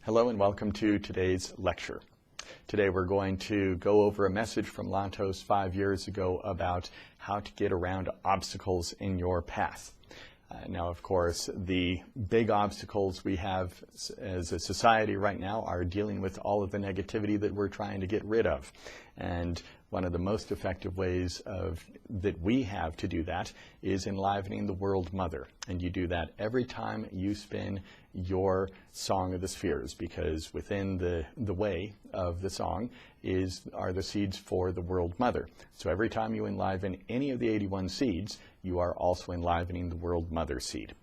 Hello and welcome to today's lecture. Today we're going to go over a message from Lantos 5 years ago about how to get around obstacles in your path. Now, of course, the big obstacles we have as a society right now are dealing with all of the negativity that we're trying to get rid of. And one of the most effective ways that we have to do that is enlivening the world mother. And you do that every time you spin your Song of the Spheres, because within the way of the song are the seeds for the world mother. So every time you enliven any of the 81 seeds, you are also enlivening the world mother seed.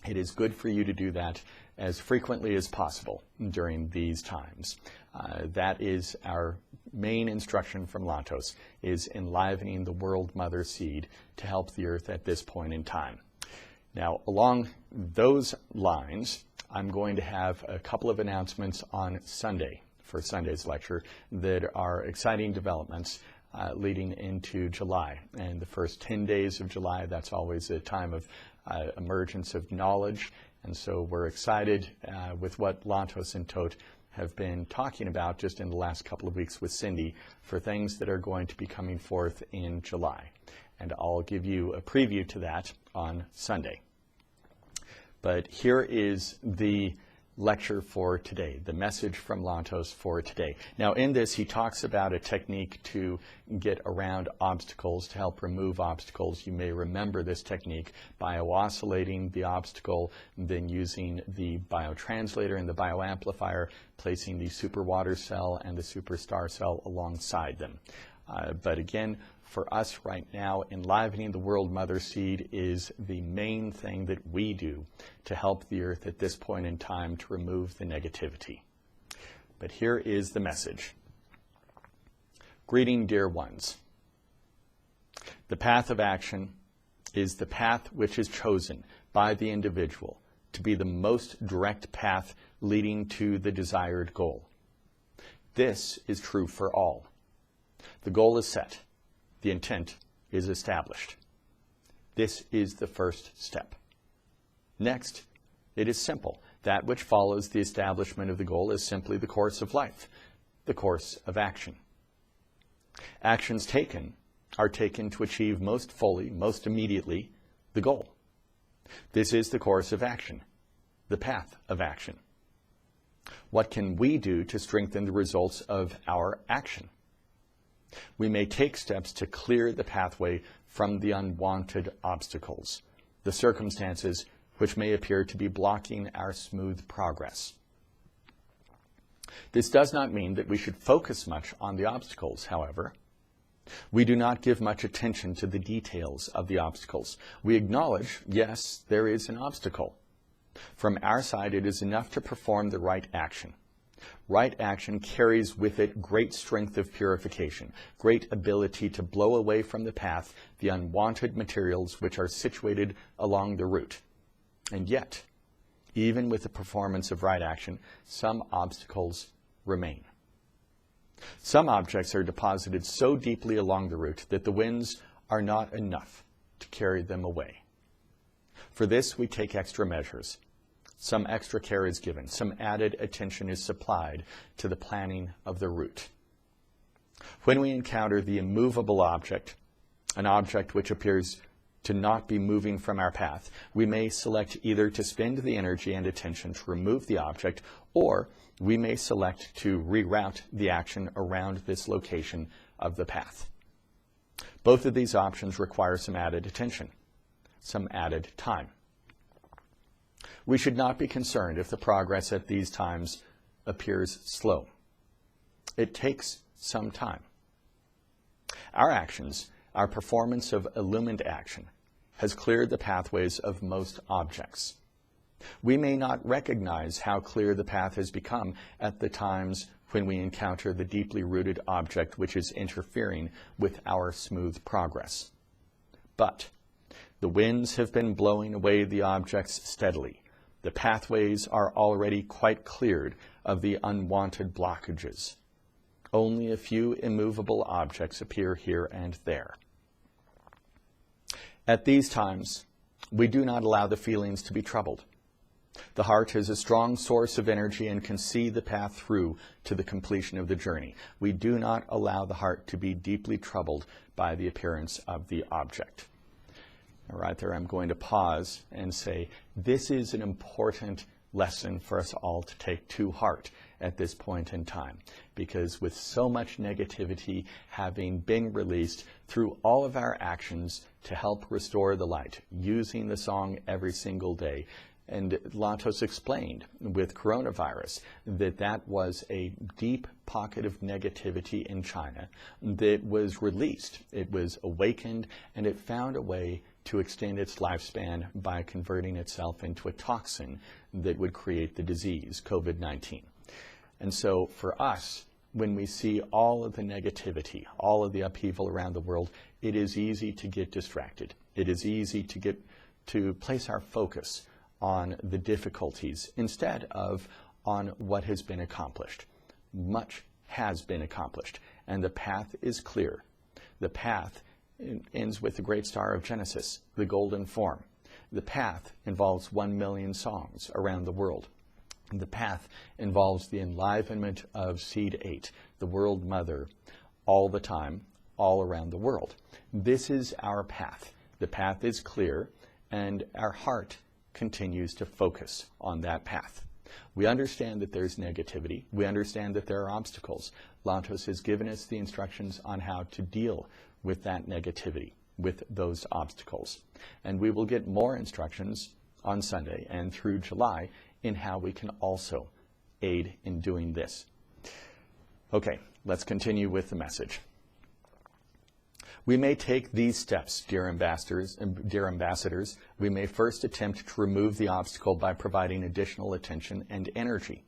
It is good for you to do that as frequently as possible during these times. That is our main instruction from Lantos, is enlivening the world mother seed to help the earth at this point in time. Now, along those lines, I'm going to have a couple of announcements on Sunday for Sunday's lecture that are exciting developments leading into July. And the first 10 days of July, that's always a time of emergence of knowledge. And so we're excited with what Lantos and Tote have been talking about just in the last couple of weeks with Cindy for things that are going to be coming forth in July. And I'll give you a preview to that on Sunday. But here is the lecture for today, the message from Lantos for today. Now, in this, he talks about a technique to get around obstacles, to help remove obstacles. You may remember this technique, bio-oscillating the obstacle, then using the biotranslator and the bioamplifier, placing the superwater cell and the superstar cell alongside them. But again, for us right now, enlivening the world mother seed is the main thing that we do to help the earth at this point in time to remove the negativity. But here is the message. Greeting, dear ones. The path of action is the path which is chosen by the individual to be the most direct path leading to the desired goal. This is true for all. The goal is set. The intent is established. This is the first step. Next, it is simple. That which follows the establishment of the goal is simply the course of life, the course of action. Actions taken are taken to achieve most fully, most immediately, the goal. This is the course of action, the path of action. What can we do to strengthen the results of our action? We may take steps to clear the pathway from the unwanted obstacles, the circumstances which may appear to be blocking our smooth progress. This does not mean that we should focus much on the obstacles, however. We do not give much attention to the details of the obstacles. We acknowledge, yes, there is an obstacle. From our side, it is enough to perform the right action. Right action carries with it great strength of purification, great ability to blow away from the path the unwanted materials which are situated along the route. And yet, even with the performance of right action, some obstacles remain. Some objects are deposited so deeply along the route that the winds are not enough to carry them away. For this, we take extra measures. Some extra care is given. Some added attention is supplied to the planning of the route. When we encounter the immovable object, an object which appears to not be moving from our path, we may select either to spend the energy and attention to remove the object, or we may select to reroute the action around this location of the path. Both of these options require some added attention, some added time. We should not be concerned if the progress at these times appears slow. It takes some time. Our actions, our performance of illumined action, has cleared the pathways of most objects. We may not recognize how clear the path has become at the times when we encounter the deeply rooted object which is interfering with our smooth progress. But the winds have been blowing away the objects steadily. The pathways are already quite cleared of the unwanted blockages. Only a few immovable objects appear here and there. At these times, we do not allow the feelings to be troubled. The heart is a strong source of energy and can see the path through to the completion of the journey. We do not allow the heart to be deeply troubled by the appearance of the object. All right, there I'm going to pause and say, this is an important lesson for us all to take to heart at this point in time, because with so much negativity having been released through all of our actions to help restore the light, using the song every single day, and Lantos explained with coronavirus that that was a deep pocket of negativity in China that was released. It was awakened, and it found a way to extend its lifespan by converting itself into a toxin that would create the disease, COVID-19. And so for us, when we see all of the negativity, all of the upheaval around the world, it is easy to get distracted. It is easy to place our focus on the difficulties instead of on what has been accomplished. Much has been accomplished, and the path is clear. The path ends with the great star of Genesis, the golden form. The path involves 1 million songs around the world. The path involves the enlivenment of Seed 8, the World Mother, all the time, all around the world. This is our path. The path is clear, and our heart continues to focus on that path. We understand that there's negativity. We understand that there are obstacles. Lantos has given us the instructions on how to deal with that negativity, with those obstacles. And we will get more instructions on Sunday and through July in how we can also aid in doing this. Okay, let's continue with the message. We may take these steps, dear ambassadors. We may first attempt to remove the obstacle by providing additional attention and energy.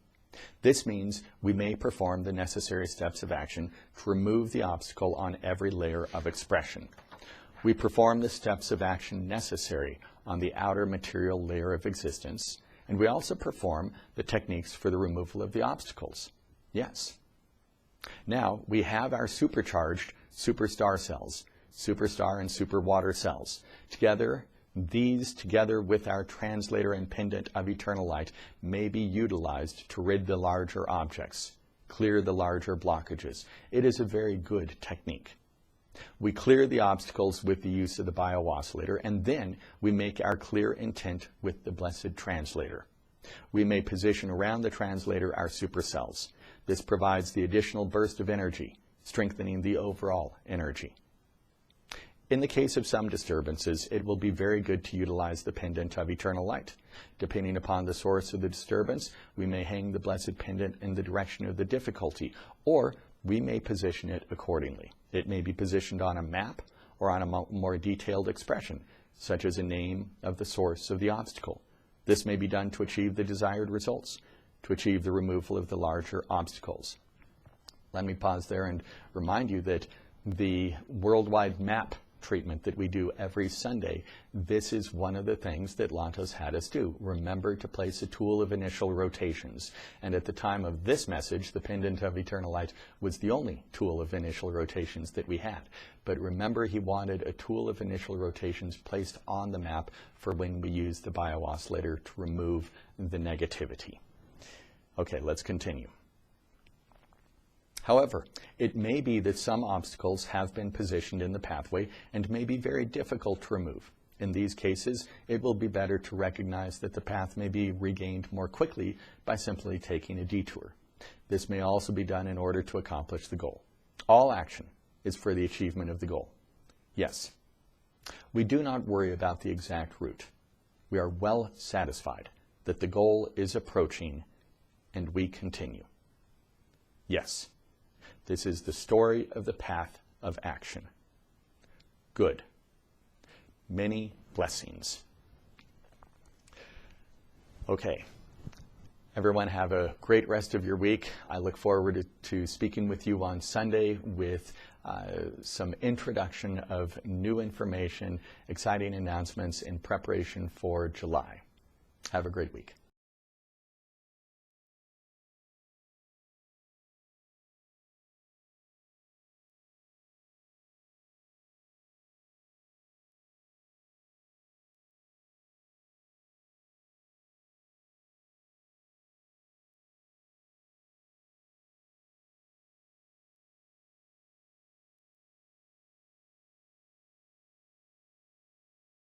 This means we may perform the necessary steps of action to remove the obstacle on every layer of expression. We perform the steps of action necessary on the outer material layer of existence, and we also perform the techniques for the removal of the obstacles. Yes. Now, we have our supercharged superstar cells, superstar and superwater cells. These, together with our translator and pendant of eternal light, may be utilized to rid the larger objects, clear the larger blockages. It is a very good technique. We clear the obstacles with the use of the bio-oscillator, and then we make our clear intent with the blessed translator. We may position around the translator our supercells. This provides the additional burst of energy, strengthening the overall energy. In the case of some disturbances, it will be very good to utilize the pendant of eternal light. Depending upon the source of the disturbance, we may hang the blessed pendant in the direction of the difficulty, or we may position it accordingly. It may be positioned on a map or on a more detailed expression, such as a name of the source of the obstacle. This may be done to achieve the desired results, to achieve the removal of the larger obstacles. Let me pause there and remind you that the worldwide map treatment that we do every Sunday, this is one of the things that Lantos had us do. Remember to place a tool of initial rotations. And at the time of this message, the pendant of eternal light was the only tool of initial rotations that we had. But remember, he wanted a tool of initial rotations placed on the map for when we use the bio-oscillator to remove the negativity. Okay, let's continue. However, it may be that some obstacles have been positioned in the pathway and may be very difficult to remove. In these cases, it will be better to recognize that the path may be regained more quickly by simply taking a detour. This may also be done in order to accomplish the goal. All action is for the achievement of the goal. Yes, we do not worry about the exact route. We are well satisfied that the goal is approaching, and we continue. Yes. This is the story of the path of action. Good. Many blessings. Okay. Everyone have a great rest of your week. I look forward to speaking with you on Sunday with some introduction of new information, exciting announcements in preparation for July. Have a great week.